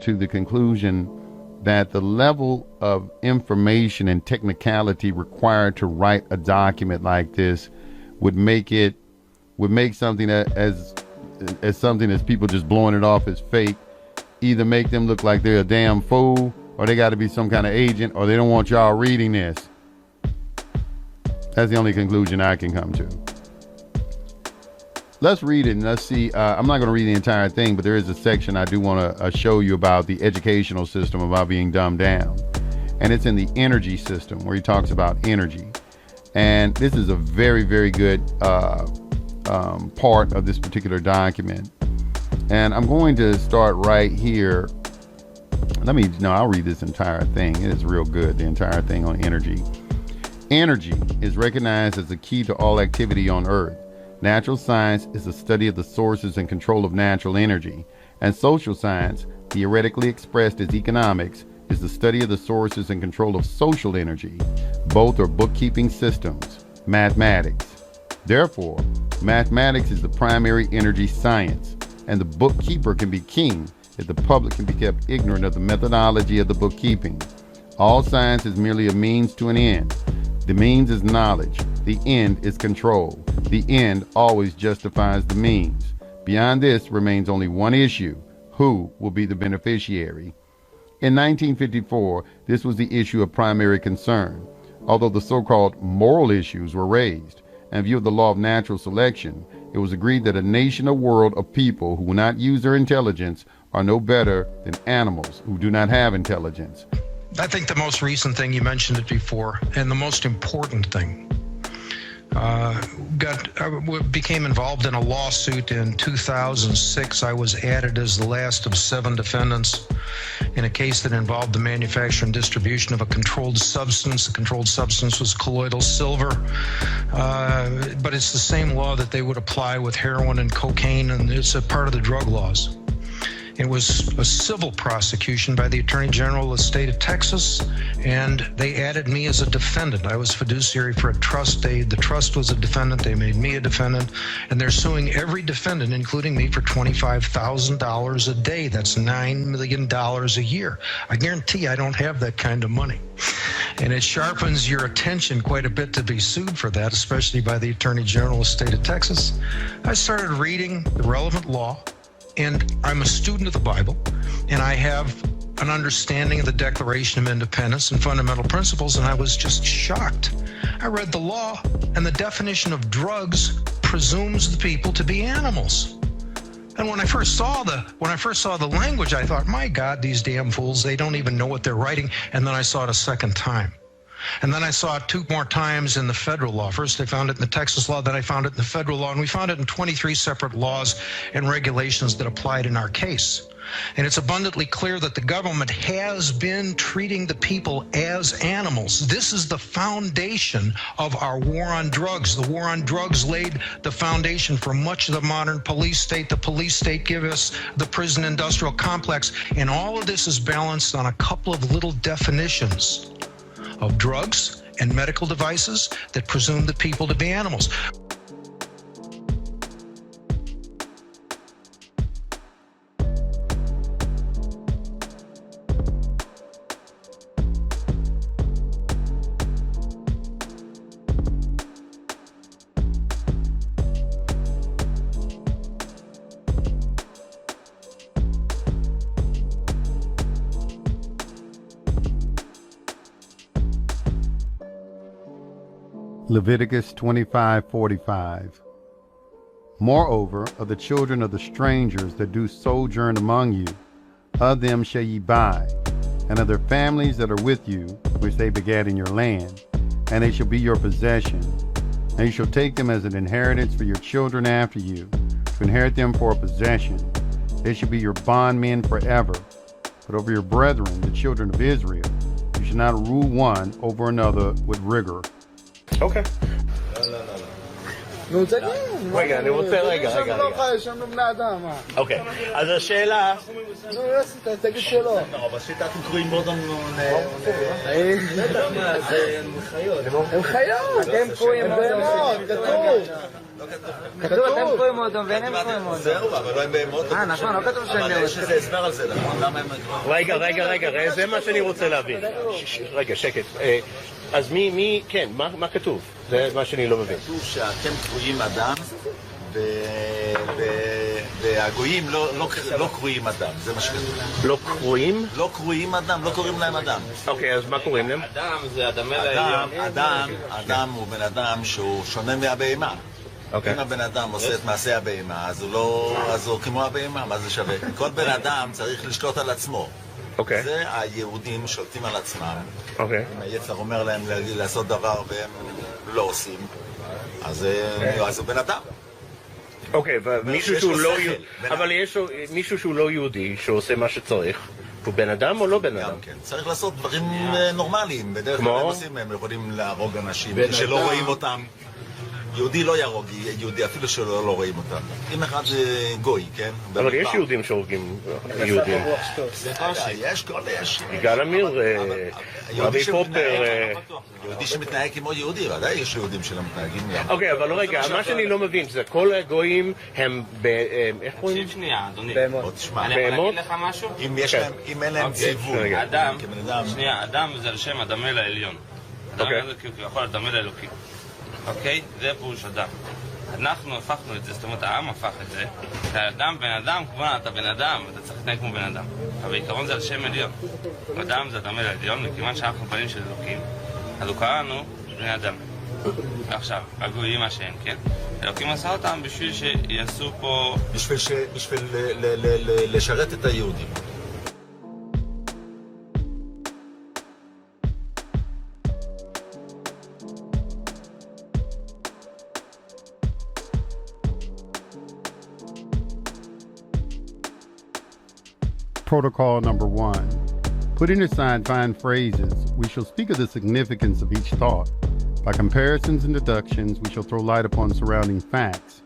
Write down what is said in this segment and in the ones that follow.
to the conclusion that the level of information and technicality required to write a document like this would make something that as something as people just blowing it off as fake, either make them look like they're a damn fool, or they got to be some kind of agent, or they don't want y'all reading this. That's the only conclusion I can come to. Let's read it and let's see. I'm not going to read the entire thing, but there is a section I do want to show you about the educational system, about being dumbed down. And it's in the energy system, where he talks about energy. And this is a very, very good part of this particular document. And I'm going to start right here. I'll read this entire thing. It is real good, the entire thing on energy. Energy is recognized as the key to all activity on Earth. Natural science is the study of the sources and control of natural energy, and social science, theoretically expressed as economics, is the study of the sources and control of social energy. Both are bookkeeping systems, mathematics. Therefore, mathematics is the primary energy science, and the bookkeeper can be king if the public can be kept ignorant of the methodology of the bookkeeping. All science is merely a means to an end. The means is knowledge. The end is control. The end always justifies the means. Beyond this remains only one issue: who will be the beneficiary? In 1954, this was the issue of primary concern. Although the so-called moral issues were raised, in view of the law of natural selection, it was agreed that a nation or world of people who will not use their intelligence are no better than animals who do not have intelligence. I think the most recent thing, you mentioned it before, and the most important thing, became involved in a lawsuit in 2006. I was added as the last of 7 defendants in a case that involved the manufacture and distribution of a controlled substance. The controlled substance was colloidal silver, but it's the same law that they would apply with heroin and cocaine, and it's a part of the drug laws. It was a civil prosecution by the Attorney General of the state of Texas, and they added me as a defendant. I was fiduciary for a trust. The trust was a defendant. They made me a defendant, and they're suing every defendant, including me, for $25,000 a day. That's $9 million a year. I guarantee I don't have that kind of money. And it sharpens your attention quite a bit to be sued for that, especially by the Attorney General of the state of Texas. I started reading the relevant law. And I'm a student of the Bible, and I have an understanding of the Declaration of Independence and fundamental principles, and I was just shocked. I read the law, and the definition of drugs presumes the people to be animals. And when I first saw the language, I thought, my God, these damn fools, they don't even know what they're writing. And then I saw it a second time. And then I saw it 2 more times in the federal law. First, I found it in the Texas law, then I found it in the federal law, and we found it in 23 separate laws and regulations that applied in our case. And it's abundantly clear that the government has been treating the people as animals. This is the foundation of our war on drugs. The war on drugs laid the foundation for much of the modern police state. The police state gave us the prison industrial complex. And all of this is balanced on a couple of little definitions of drugs and medical devices that presume the people to be animals. Leviticus 25:45. Moreover, of the children of the strangers that do sojourn among you, of them shall ye buy, and of their families that are with you, which they begat in your land, and they shall be your possession. And you shall take them as an inheritance for your children after you, to inherit them for a possession. They shall be your bondmen forever. But over your brethren, the children of Israel, you shall not rule one over another with rigor. אוקיי. נו, תגיד. רגע, אני רוצה, רגע. יש לנו בני אדם, מה? אוקיי, אז השאלה... נו, יוסי, תגיד שלא. לא, אבל שאתם קוראים בו גם... הם חיות. הם קוראים בהמות, כתוב. כתוב, אתם קרואים מועדון ואין הם קרואים מועדון. זהו, אבל לא הם בהמות. נכון, לא כתוב שהם אבל בהמות. יש איזה הסבר על זה, נכון? למה הם... רגע, זה מה שאני רוצה להבין. רגע, שקט. אז כן, מה כתוב? זה מה שאני לא מבין. כתוב שאתם קרויים אדם, והגויים לא קרויים אדם, זה מה שכתוב. לא קרויים? לא קרויים אדם, לא קוראים להם אדם. אוקיי, אז מה קוראים להם? אדם זה אדמה לעליון. אדם הוא בן אדם שהוא שונה מהבהמה. אם הבן אדם עושה את מעשה הבהמה, אז הוא כמו הבהמה, מה זה שווה? כל בן אדם צריך לשלוט על עצמו. זה היהודים שולטים על עצמם. אם היצר אומר להם לעשות דבר והם לא עושים, אז הוא בן אדם. אוקיי, אבל יש מישהו שהוא לא יהודי שעושה מה שצריך, הוא בן אדם או לא בן אדם? כן, צריך לעשות דברים נורמליים, בדרך כלל הם עושים, הם יכולים להרוג אנשים שלא רואים אותם. יהודי לא יהרוג יהודי, אפילו שלא רואים אותם. אם אחד זה גוי, כן? אבל יש יהודים שהורגים יהודים. יש. יגאל עמיר, רבי פופר... יהודי שמתנהג כמו יהודי, ודאי יש יהודים שלא מתנהגים. אוקיי, אבל רגע, מה שאני לא מבין, זה כל הגויים הם איך קוראים? שנייה, אדוני. בהמות. אני יכול להגיד לך משהו? אם אין להם ציווי. אדם זה על שם אדמה לעליון. אדם זה כביכול אדמה לאלוקי. אוקיי? זה פירוש אדם. אנחנו הפכנו את זה, זאת אומרת, העם הפך את זה. האדם, בן אדם, כמובן, אתה בן אדם, אתה צריך להתנהג כמו בן אדם. אבל בעיקרון זה על שם עליון. אדם זה אדמה לעליון, וכיוון שאנחנו בנים של אלוקים, אז הוא קרא לנו בני אדם. עכשיו, הגויים מה שהם, כן? אלוקים עשה אותם בשביל שיעשו פה... בשביל לשרת את היהודים. Protocol number 1. Putting aside fine phrases, we shall speak of the significance of each thought. By comparisons and deductions, we shall throw light upon surrounding facts.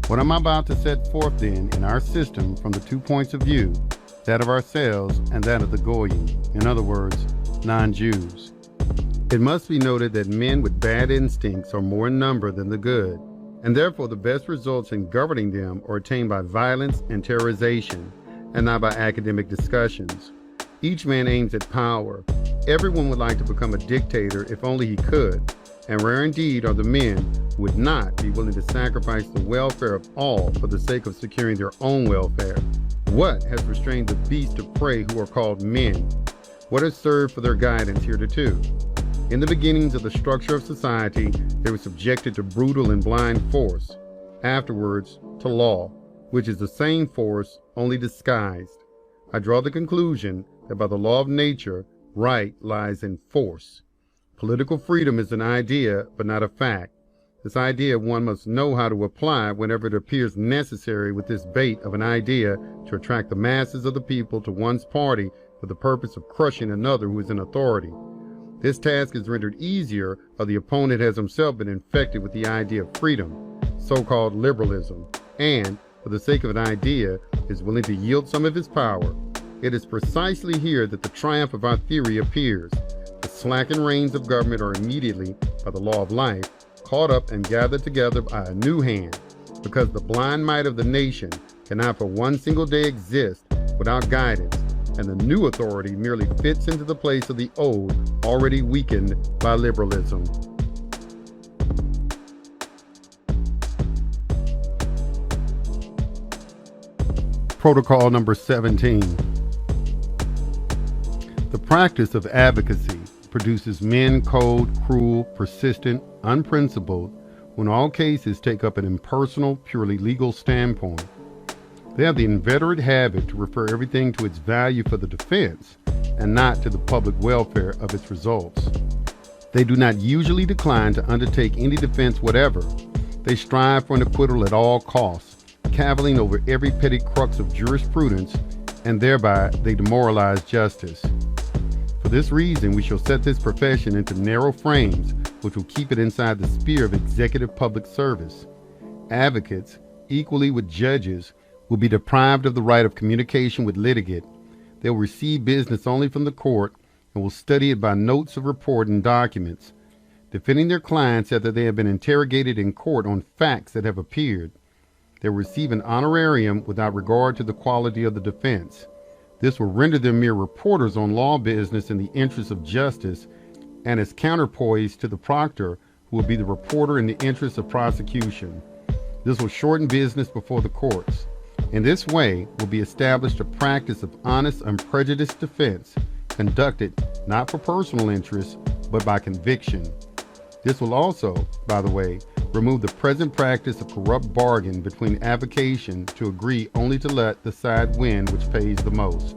What I'm about to set forth then in our system from the 2 points of view, that of ourselves and that of the Goyim, in other words, non-Jews. It must be noted that men with bad instincts are more in number than the good, and therefore the best results in governing them are attained by violence and terrorization, and not by academic discussions. Each man aims at power. Everyone would like to become a dictator if only he could, and rare indeed are the men who would not be willing to sacrifice the welfare of all for the sake of securing their own welfare. What has restrained the beasts of prey who are called men? What has served for their guidance hitherto? In the beginnings of the structure of society, they were subjected to brutal and blind force. Afterwards, to law, which is the same force, only disguised. I draw the conclusion that by the law of nature, right lies in force. Political freedom is an idea, but not a fact. This idea one must know how to apply whenever it appears necessary with this bait of an idea to attract the masses of the people to one's party for the purpose of crushing another who is in authority. This task is rendered easier if the opponent has himself been infected with the idea of freedom, so-called liberalism, and for the sake of an idea, is willing to yield some of his power. It is precisely here that the triumph of our theory appears. The slackened reins of government are immediately, by the law of life, caught up and gathered together by a new hand, because the blind might of the nation cannot for one single day exist without guidance, and the new authority merely fits into the place of the old, already weakened by liberalism. Protocol number 17. The practice of advocacy produces men cold, cruel, persistent, unprincipled, who in all cases take up an impersonal, purely legal standpoint. They have the inveterate habit to refer everything to its value for the defense and not to the public welfare of its results. They do not usually decline to undertake any defense whatever. They strive for an acquittal at all costs, caviling over every petty crux of jurisprudence, and thereby they demoralize justice. For this reason, we shall set this profession into narrow frames which will keep it inside the sphere of executive public service. Advocates, equally with judges, will be deprived of the right of communication with litigant. They will receive business only from the court and will study it by notes of report and documents. defending their clients after they have been interrogated in court on facts that have appeared. They will receive an honorarium without regard to the quality of the defense. This will render them mere reporters on law business in the interest of justice and as counterpoise to the proctor, who will be the reporter in the interest of prosecution. This will shorten business before the courts. In this way will be established a practice of honest, unprejudiced defense, conducted not for personal interest, but by conviction. This will also, by the way, remove the present practice of corrupt bargain between avocation to agree only to let the side win which pays the most.